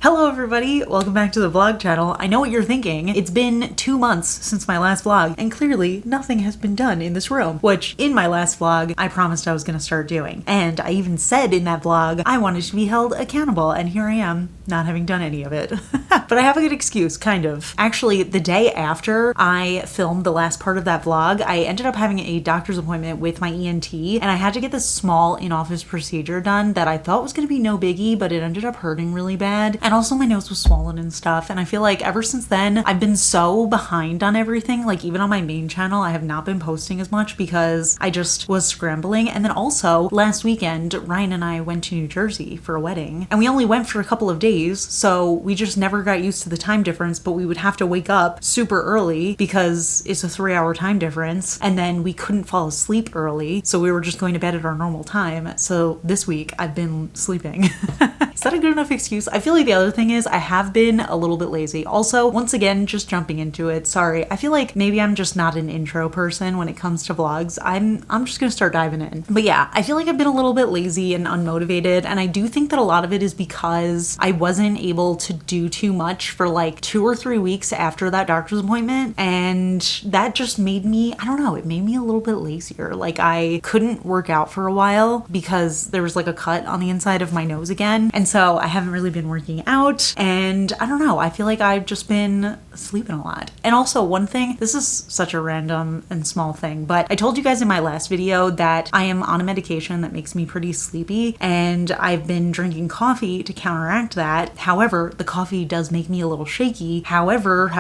Hello everybody, welcome back to the vlog channel. I know what you're thinking. It's been 2 months since my last vlog, and clearly nothing has been done in this room, which in my last vlog, I promised I was gonna start doing. And I even said in that vlog, I wanted to be held accountable, and here I am, not having done any of it. But I have a good excuse, kind of. Actually, the day after I filmed the last part of that vlog, I ended up having a doctor's appointment with my ENT, and I had to get this small in-office procedure done that I thought was gonna be no biggie, but it ended up hurting really bad. And also my nose was swollen and stuff, and I feel like ever since then I've been so behind on everything. Like even on my main channel I have not been posting as much because I just was scrambling. And then also last weekend Ryan and I went to New Jersey for a wedding, and we only went for a couple of days, so we just never got used to the time difference. But we would have to wake up super early because it's a 3-hour time difference, and then we couldn't fall asleep early, so we were just going to bed at our normal time. So this week I've been sleeping. Is that a good enough excuse? I feel like the other thing is I have been a little bit lazy. Also, once again, just jumping into it, sorry. I feel like maybe I'm just not an intro person when it comes to vlogs. I'm just gonna start diving in. But yeah, I feel like I've been a little bit lazy and unmotivated, and I do think that a lot of it is because I wasn't able to do too much for like 2 or 3 weeks after that doctor's appointment, and that just made me, I don't know, it made me a little bit lazier. Like I couldn't work out for a while because there was like a cut on the inside of my nose again, and so I haven't really been working out, and I don't know, I feel like I've just been sleeping a lot. And also one thing, this is such a random and small thing, but I told you guys in my last video that I am on a medication that makes me pretty sleepy, and I've been drinking coffee to counteract that. However, the coffee does make me a little shaky. However,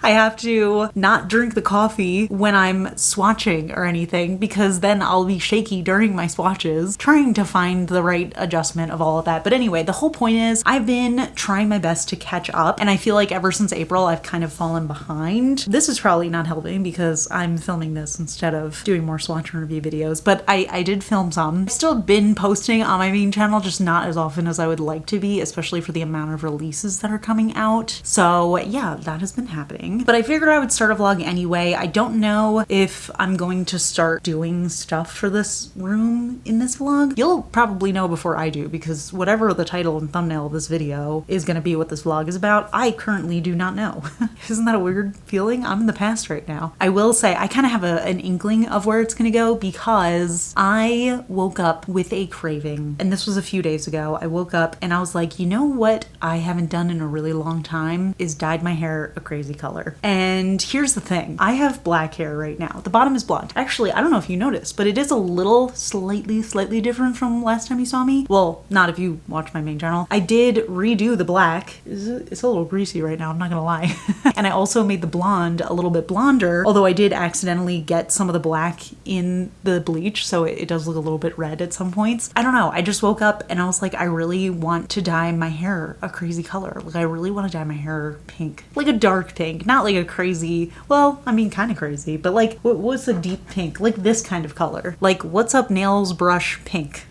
I have to not drink the coffee when I'm swatching or anything, because then I'll be shaky during my swatches, trying to find the right adjustment of all of that. But anyway, the whole point is I've been trying my best to catch up, and I feel like ever since April I've kind of fallen behind. This is probably not helping because I'm filming this instead of doing more swatch and review videos, but I did film some. I've still been posting on my main channel, just not as often as I would like to be, especially for the amount of releases that are coming out. So yeah, that has been happening. But I figured I would start a vlog anyway. I don't know if I'm going to start doing stuff for this room in this vlog. You'll probably know before I do, because whatever the title and thumbnail of this video is going to be what this vlog is about, I currently do not know. Isn't that a weird feeling? I'm in the past right now. I will say I kind of have an inkling of where it's going to go, because I woke up with a craving, and this was a few days ago. I woke up and I was like, you know what I haven't done in a really long time is dyed my hair a crazy color. And here's the thing, I have black hair right now. The bottom is blonde. Actually, I don't know if you noticed, but it is a little slightly different from last time you saw me. Well, not if you watch my main channel. I did redo the black. It's a little greasy right now, I'm not gonna lie. And I also made the blonde a little bit blonder, although I did accidentally get some of the black in the bleach, so it does look a little bit red at some points. I don't know, I just woke up and I was like, I really want to dye my hair a crazy color. Like I really want to dye my hair pink. Like a dark pink, not like a crazy, well, I mean kind of crazy, but like what's a deep pink? Like this kind of color. Like what's up nails brush pink?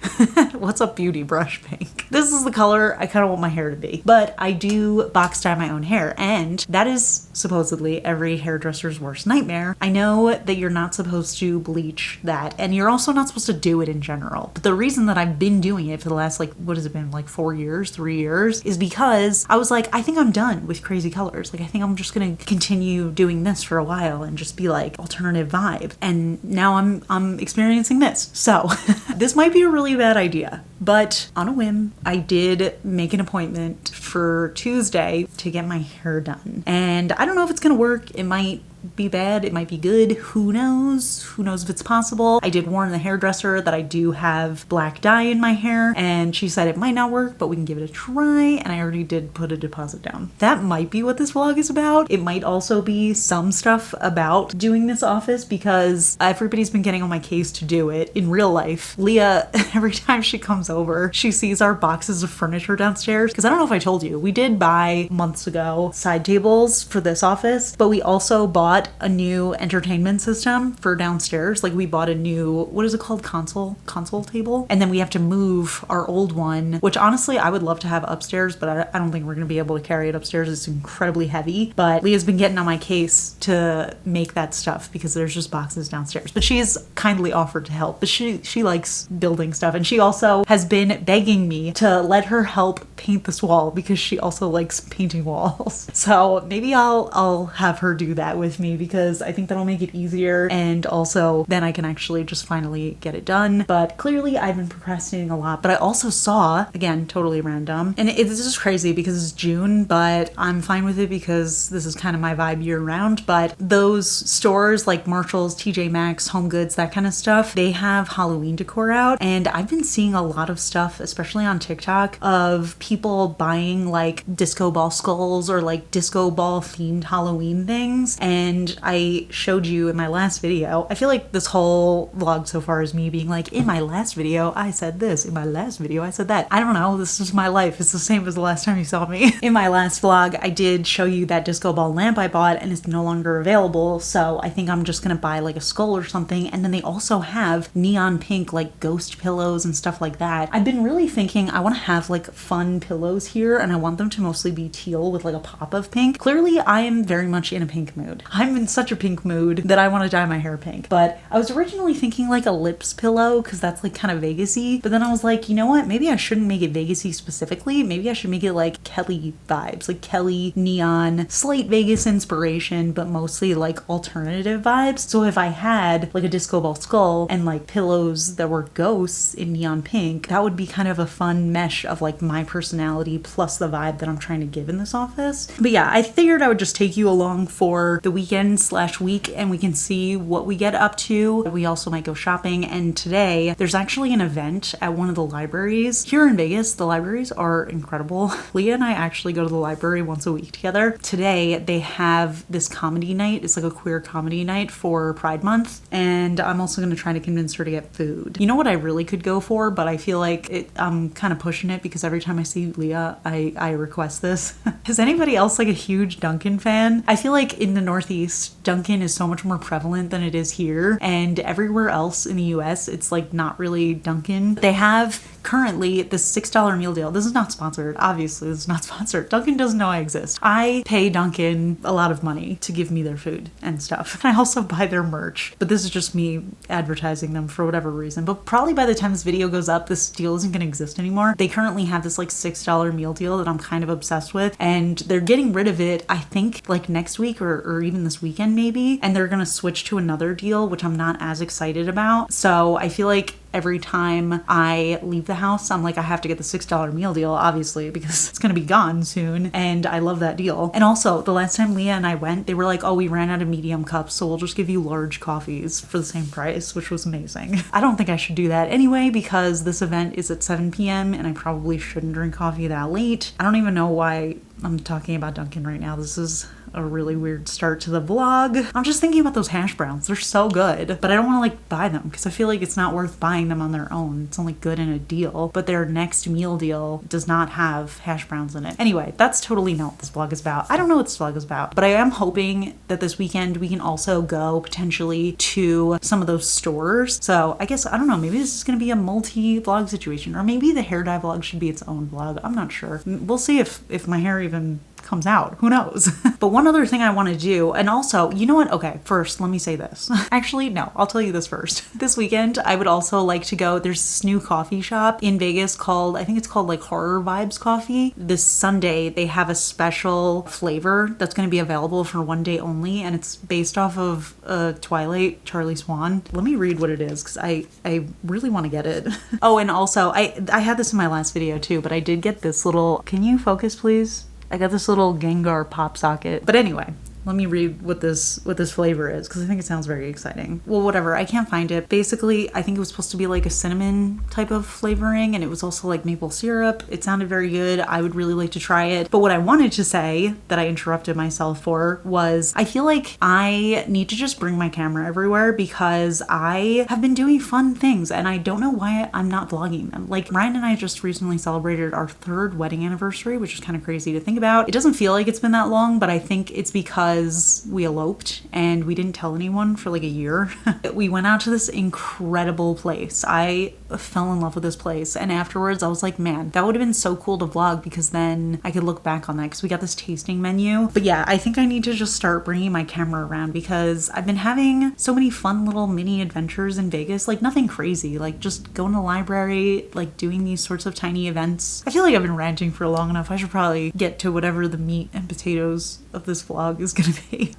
What's up beauty brush pink? This is the color I kind of want my hair to be. But I do box dye my own hair, and that is supposedly every hairdresser's worst nightmare. I know that you're not supposed to bleach that, and you're also not supposed to do it in general. But the reason that I've been doing it for the last, like, what has it been, like 4 years, 3 years, is because I was like, I think I'm done with crazy colors. Like, I think I'm just gonna continue doing this for a while and just be like alternative vibe. And now I'm experiencing this. So this might be a really bad idea, but on a whim, I did make an appointment for Tuesday to get my hair done. And I don't know if it's gonna work. It might be bad, it might be good, who knows if it's possible. I did warn the hairdresser that I do have black dye in my hair, and she said it might not work, but we can give it a try, and I already did put a deposit down. That might be what this vlog is about. It might also be some stuff about doing this office, because everybody's been getting on my case to do it in real life. Leah, every time she comes over, she sees our boxes of furniture downstairs, because I don't know if I told you, we did buy months ago side tables for this office, but we also bought bought a new entertainment system for downstairs. Like we bought a new, what is it called? Console table. And then we have to move our old one, which honestly I would love to have upstairs, but I don't think we're going to be able to carry it upstairs. It's incredibly heavy. But Leah's been getting on my case to make that stuff because there's just boxes downstairs. But she's kindly offered to help. But she likes building stuff. And she also has been begging me to let her help paint this wall because she also likes painting walls. So maybe I'll have her do that with me because I think that'll make it easier, and also then I can actually just finally get it done. But clearly I've been procrastinating a lot. But I also saw, again, totally random, and this is crazy because it's June, but I'm fine with it because this is kind of my vibe year round. But those stores like Marshall's, TJ Maxx, Home Goods, that kind of stuff, they have Halloween decor out, and I've been seeing a lot of stuff, especially on TikTok, of people buying like disco ball skulls or like disco ball themed Halloween things. And I showed you in my last video, I feel like this whole vlog so far is me being like, in my last video I said this, in my last video I said that. I don't know, this is my life. It's the same as the last time you saw me. In my last vlog I did show you that disco ball lamp I bought, and it's no longer available, so I think I'm just gonna buy like a skull or something. And then they also have neon pink like ghost pillows and stuff like that. I've been really thinking I want to have like fun pillows here, and I want them to mostly be teal with like a pop of pink. Clearly I am very much in a pink mood. I'm in such a pink mood that I want to dye my hair pink. But I was originally thinking like a lips pillow because that's like kind of Vegas-y, but then I was like, you know what, maybe I shouldn't make it Vegas-y specifically. Maybe I should make it like Kelli vibes, like Kelli neon, slight Vegas inspiration, but mostly like alternative vibes. So if I had like a disco ball skull and like pillows that were ghosts in neon pink, that would be kind of a fun mesh of like my personality plus the vibe that I'm trying to give in this office. But yeah, I figured I would just take you along for the weekend/week and we can see what we get up to. We also might go shopping, and today there's actually an event at one of the libraries here in Vegas. The libraries are incredible. Leah and I actually go to the library once a week together. Today they have this comedy night. It's like a queer comedy night for Pride Month, and I'm also going to try to convince her to get food. You know what I really could go for, but I feel like I'm kind of pushing it because every time I see Leah I request this. Is anybody else like a huge Dunkin' fan? I feel like in the Northeast Dunkin' is so much more prevalent than it is here, and everywhere else in the US it's like not really Dunkin'. They have currently the $6 meal deal. This is not sponsored. Obviously, this is not sponsored. Dunkin' doesn't know I exist. I pay Dunkin' a lot of money to give me their food and stuff. And I also buy their merch. But this is just me advertising them for whatever reason. But probably by the time this video goes up, this deal isn't going to exist anymore. They currently have this like $6 meal deal that I'm kind of obsessed with. And they're getting rid of it, I think, like next week or even this weekend maybe. And they're going to switch to another deal, which I'm not as excited about. So I feel like every time I leave the house, I'm like, I have to get the $6 meal deal, obviously, because it's gonna be gone soon, and I love that deal. And also, the last time Leah and I went, they were like, oh, we ran out of medium cups, so we'll just give you large coffees for the same price, which was amazing. I don't think I should do that anyway, because this event is at 7 p.m, and I probably shouldn't drink coffee that late. I don't even know why I'm talking about Dunkin' right now. This is a really weird start to the vlog. I'm just thinking about those hash browns. They're so good, but I don't want to like buy them because I feel like it's not worth buying them on their own. It's only good in a deal, but their next meal deal does not have hash browns in it. Anyway, that's totally not what this vlog is about. I don't know what this vlog is about, but I am hoping that this weekend we can also go potentially to some of those stores. So I guess, I don't know, maybe this is going to be a multi-vlog situation, or maybe the hair dye vlog should be its own vlog. I'm not sure. We'll see if my hair even comes out. Who knows? But one other thing I want to do, and also, you know what? Okay, first, let me say this. Actually, no, I'll tell you this first. This weekend, I would also like to go, there's this new coffee shop in Vegas called, I think it's called like Horror Vibes Coffee. This Sunday, they have a special flavor that's going to be available for one day only, and it's based off of Twilight, Charlie Swan. Let me read what it is, because I really want to get it. Oh, and also, I had this in my last video too, but I did get this little, can you focus please? I got this little Gengar pop socket. But anyway, let me read what this flavor is, because I think it sounds very exciting. Well, whatever, I can't find it. Basically, I think it was supposed to be like a cinnamon type of flavoring, and it was also like maple syrup. It sounded very good. I would really like to try it. But what I wanted to say that I interrupted myself for was, I feel like I need to just bring my camera everywhere because I have been doing fun things and I don't know why I'm not vlogging them. Like, Ryan and I just recently celebrated our 3rd wedding anniversary, which is kind of crazy to think about. It doesn't feel like it's been that long, but I think it's because because we eloped and we didn't tell anyone for like a year. We went out to this incredible place. I fell in love with this place, and afterwards I was like, man, that would have been so cool to vlog because then I could look back on that because we got this tasting menu. But yeah, I think I need to just start bringing my camera around because I've been having so many fun little mini adventures in Vegas, like nothing crazy, like just going to the library, like doing these sorts of tiny events. I feel like I've been ranting for long enough. I should probably get to whatever the meat and potatoes of this vlog is gonna be.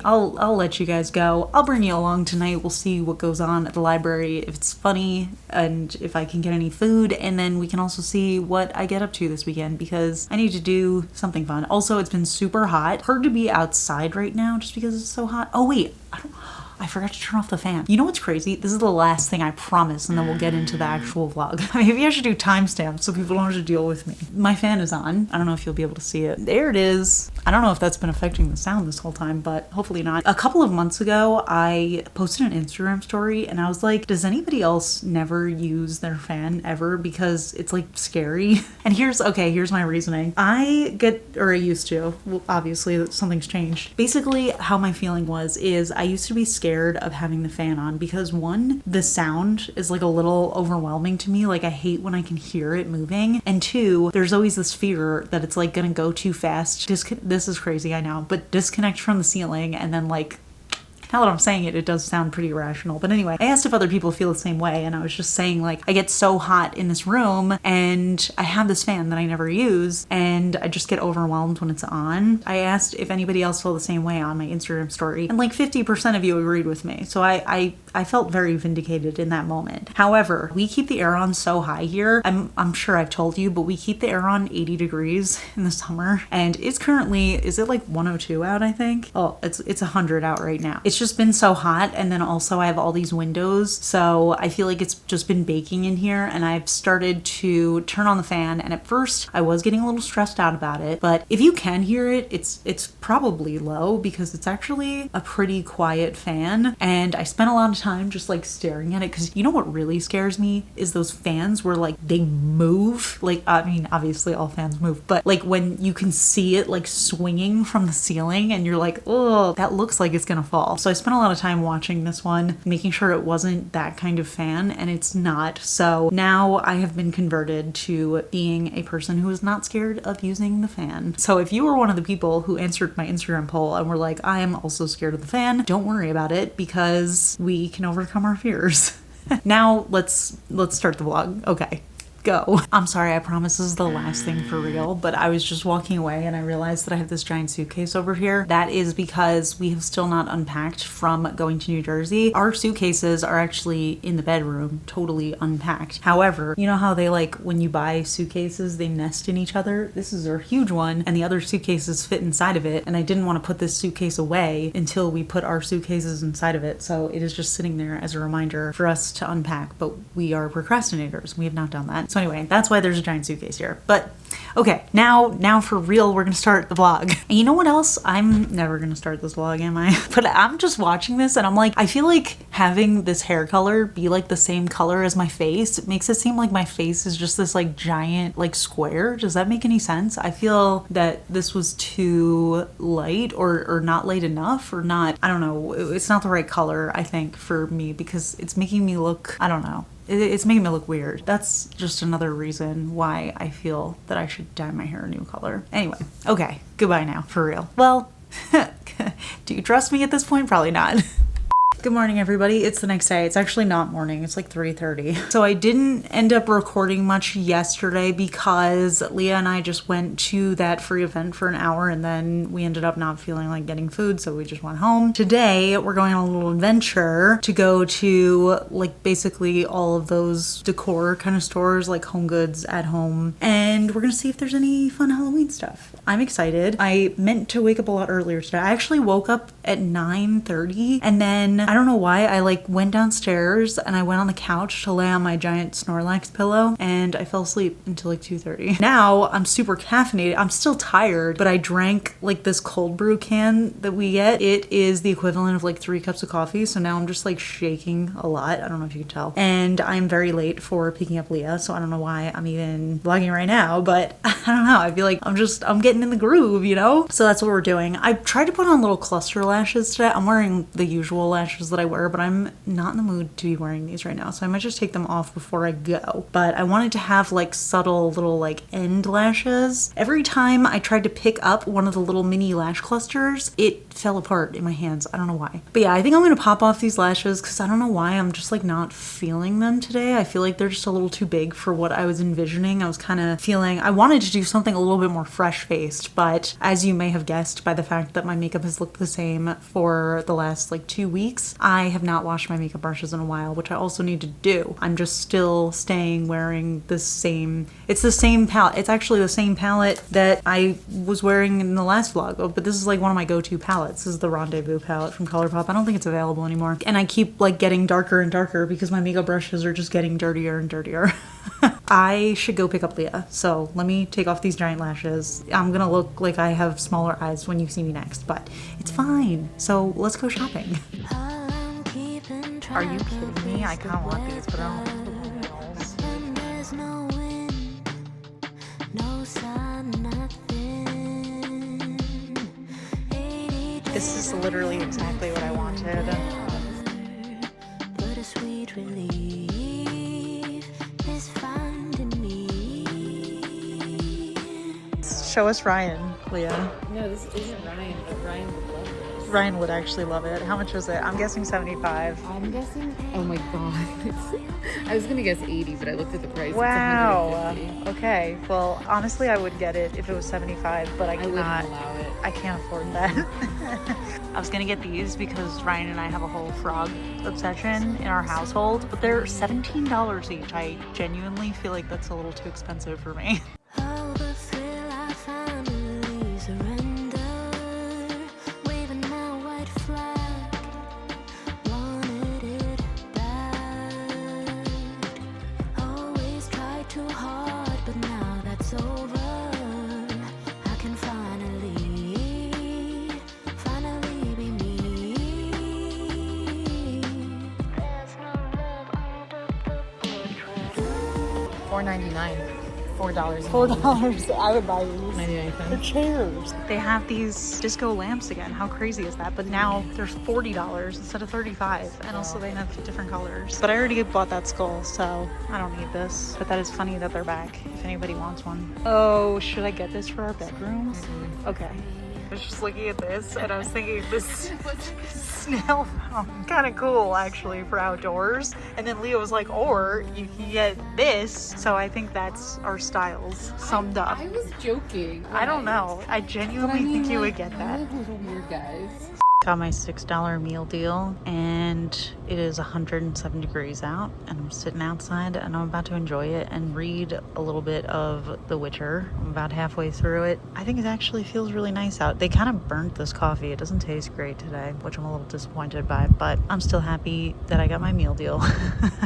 I'll let you guys go. I'll bring you along tonight. We'll see what goes on at the library, if it's funny and if I can get any food, and then we can also see what I get up to this weekend because I need to do something fun. Also, it's been super hot. Hard to be outside right now just because it's so hot. Oh wait, I forgot to turn off the fan. You know what's crazy? This is the last thing, I promise, and then we'll get into the actual vlog. Maybe I should do timestamps so people don't have to deal with me. My fan is on. I don't know if you'll be able to see it. There it is. I don't know if that's been affecting the sound this whole time, but hopefully not. A couple of months ago, I posted an Instagram story and I was like, does anybody else never use their fan ever because it's like scary? And here's my reasoning. I used to, well, obviously something's changed. Basically how my feeling is I used to be scared of having the fan on because one, the sound is like a little overwhelming to me. Like I hate when I can hear it moving. And two, there's always this fear that it's like gonna go too fast. This is crazy, I know, but disconnect from the ceiling and then like, now that I'm saying it, it does sound pretty irrational. But anyway, I asked if other people feel the same way, and I was just saying like, I get so hot in this room and I have this fan that I never use and I just get overwhelmed when it's on. I asked if anybody else felt the same way on my Instagram story, and like 50% of you agreed with me. So I felt very vindicated in that moment. However, we keep the air on so high here. I'm sure I've told you, but we keep the air on 80 degrees in the summer, and it's currently, is it like 102 out, I think? Oh, it's 100 out right now. It's just been so hot, and then also I have all these windows, so I feel like it's just been baking in here, and I've started to turn on the fan, and at first I was getting a little stressed out about it, but if you can hear it, it's probably low because it's actually a pretty quiet fan, and I spent a lot of time just like staring at it because you know what really scares me is those fans where like they move. Like, I mean, obviously all fans move, but like when you can see it like swinging from the ceiling and you're like, oh, that looks like it's gonna fall. So I spent a lot of time watching this one, making sure it wasn't that kind of fan, and it's not. So now I have been converted to being a person who is not scared of using the fan. So if you were one of the people who answered my Instagram poll and were like, I am also scared of the fan, don't worry about it because we can overcome our fears. Now let's start the vlog. Okay. Go. I'm sorry, I promise this is the last thing for real, but I was just walking away and I realized that I have this giant suitcase over here. That is because we have still not unpacked from going to New Jersey. Our suitcases are actually in the bedroom, totally unpacked. However, you know how they like, when you buy suitcases, they nest in each other? This is a huge one and the other suitcases fit inside of it, and I didn't want to put this suitcase away until we put our suitcases inside of it, so it is just sitting there as a reminder for us to unpack, but we are procrastinators. We have not done that. So anyway, that's why there's a giant suitcase here. But okay, now for real, we're gonna start the vlog. And you know what else? I'm never gonna start this vlog, am I? But I'm just watching this and I'm like, I feel like having this hair color be like the same color as my face, it makes it seem like my face is just this like giant like square. Does that make any sense? I feel that this was too light or not light enough, or not, I don't know. It's not the right color, I think, for me, because it's making me look, I don't know. It's making me look weird. That's just another reason why I feel that I should dye my hair a new color. Anyway, okay, goodbye now, for real. Well, do you trust me at this point? Probably not. Good morning, everybody. It's the next day. It's actually not morning. It's like 3:30. So I didn't end up recording much yesterday because Leah and I just went to that free event for an hour and then we ended up not feeling like getting food, so we just went home. Today, we're going on a little adventure to go to like basically all of those decor kind of stores, like Home Goods, At Home, and we're gonna see if there's any fun Halloween stuff. I'm excited. I meant to wake up a lot earlier today. I actually woke up at 9:30 and then I don't know why, I like went downstairs and I went on the couch to lay on my giant Snorlax pillow and I fell asleep until like 2:30. Now I'm super caffeinated. I'm still tired, but I drank like this cold brew can that we get. It is the equivalent of like 3 cups of coffee. So now I'm just like shaking a lot. I don't know if you can tell. And I'm very late for picking up Leah. So I don't know why I'm even vlogging right now, but I don't know. I feel like I'm getting in the groove, you know? So that's what we're doing. I tried to put on little cluster lashes today. I'm wearing the usual lashes that I wear, but I'm not in the mood to be wearing these right now. So I might just take them off before I go. But I wanted to have like subtle little like end lashes. Every time I tried to pick up one of the little mini lash clusters, it fell apart in my hands. I don't know why. But yeah, I think I'm gonna pop off these lashes because I don't know why. I'm just like not feeling them today. I feel like they're just a little too big for what I was envisioning. I was kind of feeling I wanted to do something a little bit more fresh faced, but as you may have guessed by the fact that my makeup has looked the same for the last like 2 weeks, I have not washed my makeup brushes in a while, which I also need to do. I'm just still staying wearing the same, it's the same palette. It's actually the same palette that I was wearing in the last vlog, but this is like one of my go-to palettes. This is the Rendezvous palette from ColourPop. I don't think it's available anymore. And I keep like getting darker and darker because my makeup brushes are just getting dirtier and dirtier. I should go pick up Leah. So let me take off these giant lashes. I'm gonna look like I have smaller eyes when you see me next, but it's fine. So let's go shopping. Are you kidding me? I kind of want these, but I don't know. This is literally exactly what I wanted. But a sweet relief is finding me. Show us Ryan, Leah. No, this isn't Ryan, but Ryan would love this. Ryan would actually love it. How much was it? I'm guessing 75. I'm guessing, oh my god. I was gonna guess 80, but I looked at the price. Wow. It's 150. Okay. Well, honestly, I would get it if it was 75, but I wouldn't allow it. I can't afford that. I was gonna get these because Ryan and I have a whole frog obsession in our household, but they're $17 each. I genuinely feel like that's a little too expensive for me. $4.99. $4. $4. I would buy these. 99 They're cents. chairs. They have these disco lamps again. How crazy is that? But now there's $40 instead of $35. And also they have different colors. But I already bought that skull, so I don't need this. But that is funny that they're back if anybody wants one. Oh, should I get this for our bedrooms? Okay. I was just looking at this and I was thinking this snail foam kind of cool actually for outdoors. And then Leah was like, or you can get this. So I think that's our styles summed up. I was joking. I don't know. I genuinely think you would get that. We're a little weird guys. Got my $6 meal deal and it is 107 degrees out and I'm sitting outside and I'm about to enjoy it and read a little bit of The Witcher. I'm about halfway through it. I think it actually feels really nice out. They kind of burnt this coffee. It doesn't taste great today, which I'm a little disappointed by, but I'm still happy that I got my meal deal.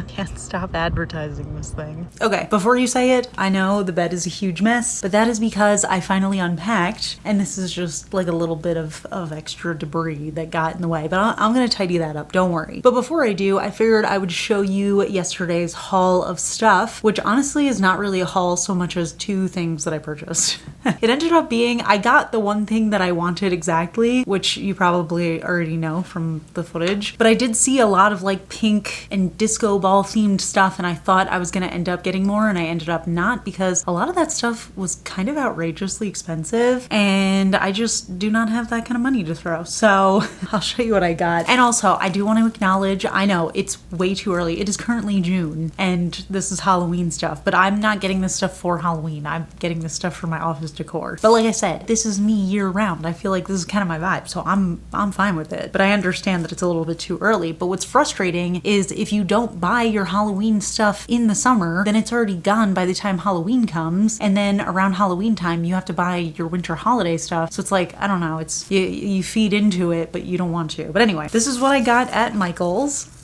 Can't stop advertising this thing. Okay, before you say it, I know the bed is a huge mess, but that is because I finally unpacked and this is just like a little bit of extra debris that got in the way, but I'm gonna tidy that up, don't worry. But before I do, I figured I would show you yesterday's haul of stuff, which honestly is not really a haul so much as 2 things that I purchased. It ended up being, I got the one thing that I wanted exactly, which you probably already know from the footage, but I did see a lot of like pink and disco ball themed stuff and I thought I was gonna end up getting more and I ended up not because a lot of that stuff was kind of outrageously expensive and I just do not have that kind of money to throw. So I'll show you what I got. And also, I do want to acknowledge, I know it's way too early. It is currently June and this is Halloween stuff, but I'm not getting this stuff for Halloween. I'm getting this stuff for my office decor. But like I said, this is me year round. I feel like this is kind of my vibe, so I'm fine with it. But I understand that it's a little bit too early. But what's frustrating is if you don't buy your Halloween stuff in the summer, then it's already gone by the time Halloween comes. And then around Halloween time, you have to buy your winter holiday stuff. So it's like, I don't know, it's you feed into it it, but you don't want to. But anyway, this is what I got at Michael's.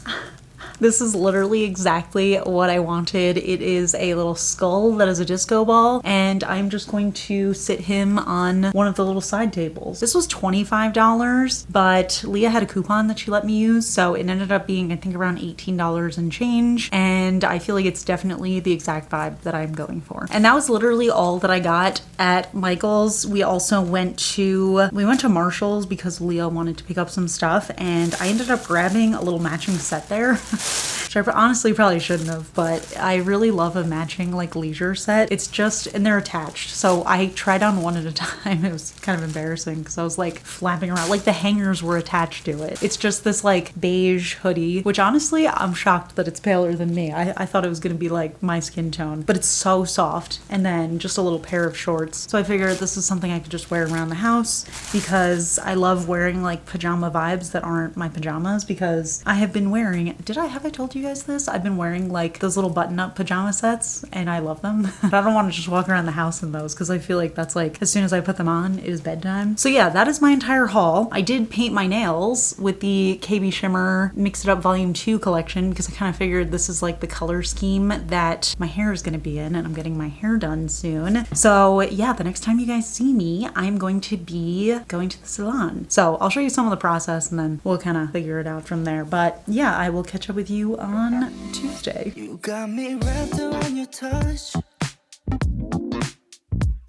This is literally exactly what I wanted. It is a little skull that is a disco ball, and I'm just going to sit him on one of the little side tables. This was $25, but Leah had a coupon that she let me use, so it ended up being, I think, around $18 and change, and I feel like it's definitely the exact vibe that I'm going for. And that was literally all that I got at Michael's. We also went to Marshall's because Leah wanted to pick up some stuff, and I ended up grabbing a little matching set there. Which I honestly probably shouldn't have, but I really love a matching like leisure set. It's just, and they're attached. So I tried on one at a time. It was kind of embarrassing because I was like flapping around, like the hangers were attached to it. It's just this like beige hoodie, which honestly, I'm shocked that it's paler than me. I thought it was gonna be like my skin tone, but it's so soft. And then just a little pair of shorts. So I figured this is something I could just wear around the house because I love wearing like pajama vibes that aren't my pajamas, because I have been wearing, have I told you guys this? I've been wearing like those little button-up pajama sets and I love them. But I don't want to just walk around the house in those because I feel like that's like, as soon as I put them on, it is bedtime. So yeah, that is my entire haul. I did paint my nails with the KB Shimmer Mix It Up Volume 2 collection because I kind of figured this is like the color scheme that my hair is going to be in, and I'm getting my hair done soon. So yeah, the next time you guys see me, I'm going to be going to the salon. So I'll show you some of the process and then we'll kind of figure it out from there. But yeah, I will catch up with you on Tuesday. You got me wrapped around your touch.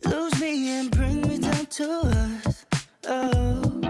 Lose me and bring me down to earth. Oh,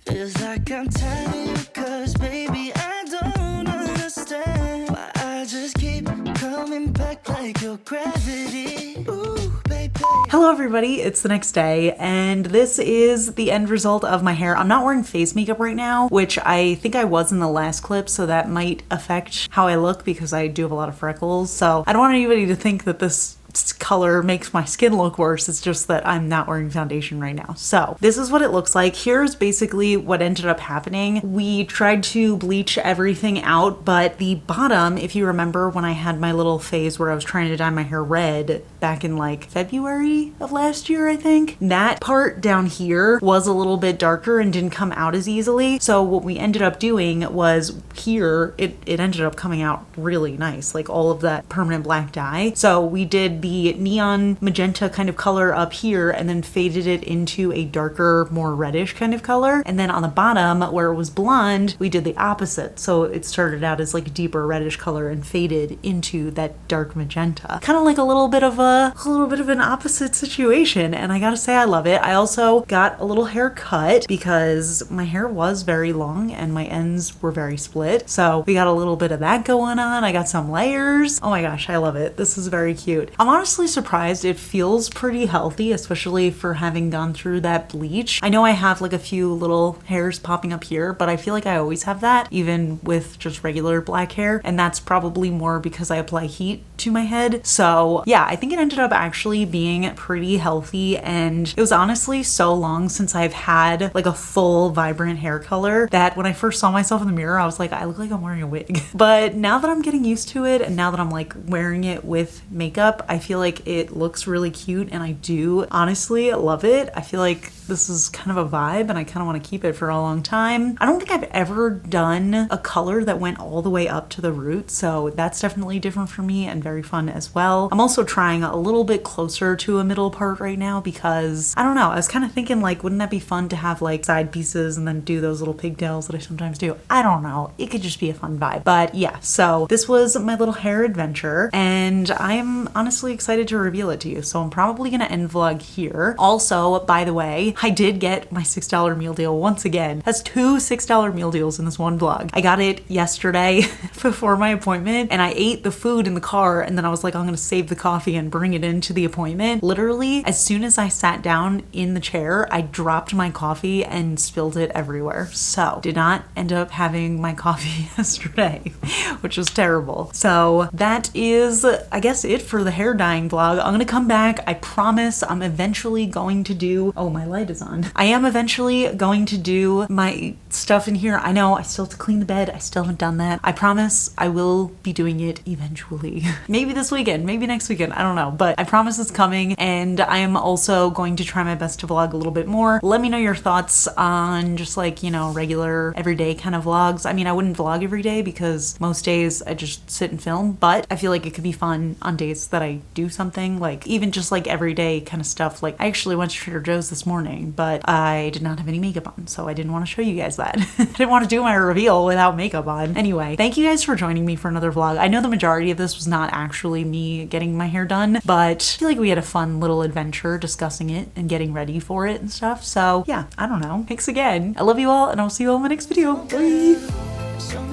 feels like I'm tired of you, 'cause baby, I don't understand why I just keep coming back like your gravity. Ooh, baby. Hello everybody, it's the next day and this is the end result of my hair. I'm not wearing face makeup right now, which I think I was in the last clip, so that might affect how I look because I do have a lot of freckles. So I don't want anybody to think that this color makes my skin look worse. It's just that I'm not wearing foundation right now. So this is what it looks like. Here's basically what ended up happening. We tried to bleach everything out, but the bottom, if you remember when I had my little phase where I was trying to dye my hair red back in like February of last year, I think, that part down here was a little bit darker and didn't come out as easily. So what we ended up doing was here, it ended up coming out really nice, like all of that permanent black dye. So we did the neon magenta kind of color up here and then faded it into a darker, more reddish kind of color. And then on the bottom where it was blonde, we did the opposite. So it started out as like a deeper reddish color and faded into that dark magenta. Kind of like a little bit of an opposite situation. And I gotta say, I love it. I also got a little haircut because my hair was very long and my ends were very split. So we got a little bit of that going on. I got some layers. Oh my gosh, I love it. This is very cute. I'm honestly surprised. It feels pretty healthy, especially for having gone through that bleach. I know I have like a few little hairs popping up here, but I feel like I always have that, even with just regular black hair. And that's probably more because I apply heat to my head. So yeah, I think it ended up actually being pretty healthy. And it was honestly so long since I've had like a full vibrant hair color that when I first saw myself in the mirror, I was like, I look like I'm wearing a wig. But now that I'm getting used to it and now that I'm like wearing it with makeup, I feel like it looks really cute and I do honestly love it. I feel like this is kind of a vibe and I kind of want to keep it for a long time. I don't think I've ever done a color that went all the way up to the root, so that's definitely different for me and very fun as well. I'm also trying a little bit closer to a middle part right now because I don't know, I was kind of thinking like, wouldn't that be fun to have like side pieces and then do those little pigtails that I sometimes do? I don't know, it could just be a fun vibe. But yeah, so this was my little hair adventure and I'm honestly excited to reveal it to you. So I'm probably gonna end vlog here. Also, by the way, I did get my $6 meal deal once again. That's 2 $6 meal deals in this one vlog. I got it yesterday before my appointment and I ate the food in the car and then I was like, I'm gonna save the coffee and bring it into the appointment. Literally, as soon as I sat down in the chair, I dropped my coffee and spilled it everywhere. So did not end up having my coffee yesterday, which was terrible. So that is, I guess, it for the hair dyeing vlog. I'm gonna come back. I promise I'm eventually going to do, oh, my light light is on. I am eventually going to do my stuff in here. I know I still have to clean the bed. I still haven't done that. I promise I will be doing it eventually. Maybe this weekend, maybe next weekend, I don't know. But I promise it's coming, and I am also going to try my best to vlog a little bit more. Let me know your thoughts on just like, you know, regular everyday kind of vlogs. I mean, I wouldn't vlog every day because most days I just sit and film, but I feel like it could be fun on days that I do something, like even just like everyday kind of stuff. Like I actually went to Trader Joe's this morning, but I did not have any makeup on, so I didn't want to show you guys that. I didn't want to do my reveal without makeup on. Anyway, thank you guys for joining me for another vlog. I know the majority of this was not actually me getting my hair done, but I feel like we had a fun little adventure discussing it and getting ready for it and stuff. So yeah, I don't know. Thanks again. I love you all, and I'll see you all in my next video. Bye.